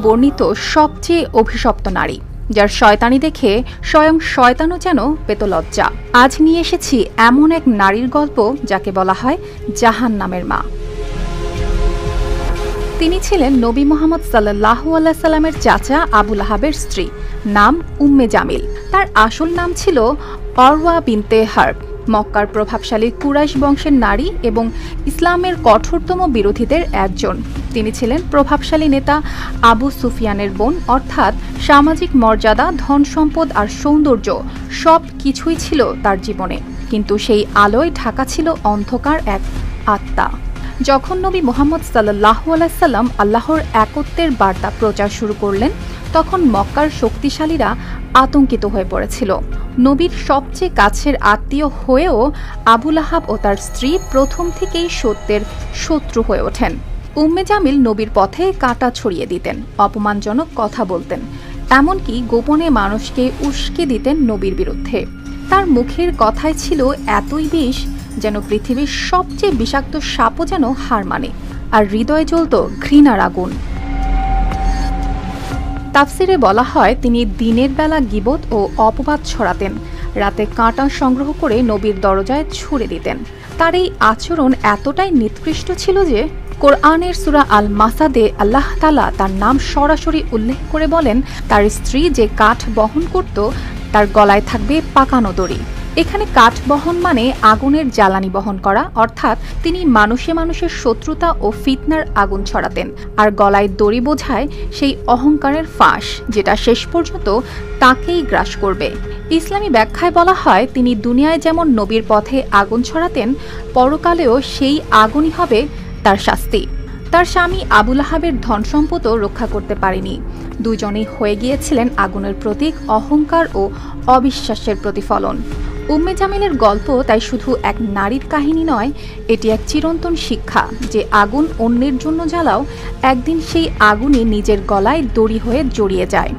বর্ণিত সবচেয়ে অভিশপ্ত নারী, যার শয়তানি দেখে স্বয়ং শয়তানও যেন পেত লজ্জা। আজ নিয়ে এসেছি এমন এক নারীর গল্প যাকে বলা হয় জাহান্নামের মা। তিনি ছিলেন নবী মুহাম্মদ সাল্লাল্লাহু আলাইহি সাল্লামের চাচা আবু লাহাবের স্ত্রী, নাম উম্মে জামিল। তার আসল নাম ছিল অরওয়া বিনতে হারব। মক্কার প্রভাবশালী কুরাইশ বংশের নারী এবং ইসলামের কঠোরতম বিরোধীদের একজন। তিনি ছিলেন প্রভাবশালী নেতা আবু সুফিয়ানের বোন, অর্থাৎ সামাজিক মর্যাদা, ধন সম্পদ আর সৌন্দর্য সব কিছুই ছিল তার জীবনে, কিন্তু সেই আলোয় ঢাকা ছিল অন্ধকার এক আত্মা। যখন নবী মুহাম্মদ সাল্লাল্লাহু আলাইহি সাল্লাম আল্লাহর একত্বের বার্তা প্রচার শুরু করলেন, তখন মক্কার শক্তিশালীরা আতঙ্কিত হয়ে পড়েছিল। নবীর সবচেয়ে কাছের আত্মীয় হয়েও আবু লাহাব ও তার স্ত্রী প্রথম থেকেই সত্যের শত্রু হয়ে ওঠেন। উম্মে জামিল নবীর পথে কাঁটা ছড়িয়ে দিতেন, অপমানজনক কথা বলতেন, এমনকি গোপনে মানুষকে উস্কে দিতেন নবীর বিরুদ্ধে। তার মুখের কথাই ছিল এতই বিষ যেন পৃথিবীর সবচেয়ে বিষাক্ত সাপও যেন হার মানে, আর হৃদয়ে জ্বলত ঘৃণার আগুন। তাফসিরে বলা হয়, তিনি দিনের বেলা গীবত ও অপবাদ ছড়াতেন, রাতে কাঁটা সংগ্রহ করে নবীর দরজায় ছুঁড়ে দিতেন। তার এই আচরণ এতটাই নিকৃষ্ট ছিল যে কোরআনের সূরা আল মাসাদে আল্লাহ তাআলা তার নাম সরাসরি উল্লেখ করে বলেন, তার স্ত্রী যে কাঠ বহন করত তার গলায় থাকবে পাকানো দড়ি। এখানে কাঠ বহন মানে আগুনের জ্বালানি বহন করা, অর্থাৎ তিনি মানুষে মানুষের শত্রুতা ও ফিতনার আগুন ছড়াতেন। আর গলায় দড়ি বোঝায় সেই অহংকারের ফাঁস, যেটা শেষ পর্যন্ত তাকেই গ্রাস করবে। ইসলামী ব্যাখ্যায় বলা হয়, তিনি দুনিয়ায় যেমন নবীর পথে আগুন ছড়াতেন, পরকালেও সেই আগুনই হবে তার শাস্তি। তার স্বামী আবু লাহাবের ধন সম্পদও রক্ষা করতে পারেনি। দুজনেই হয়ে গিয়েছিলেন আগুনের প্রতীক, অহংকার ও অবিশ্বাসের প্রতিফলন। উম্মে জামিলের গল্প তাই শুধু এক নারীর কাহিনী নয়, এটি এক চিরন্তন শিক্ষা যে আগুন অন্যের জন্য জ্বালাও, একদিন সেই আগুনই নিজের গলায় দড়ি হয়ে জড়িয়ে যায়।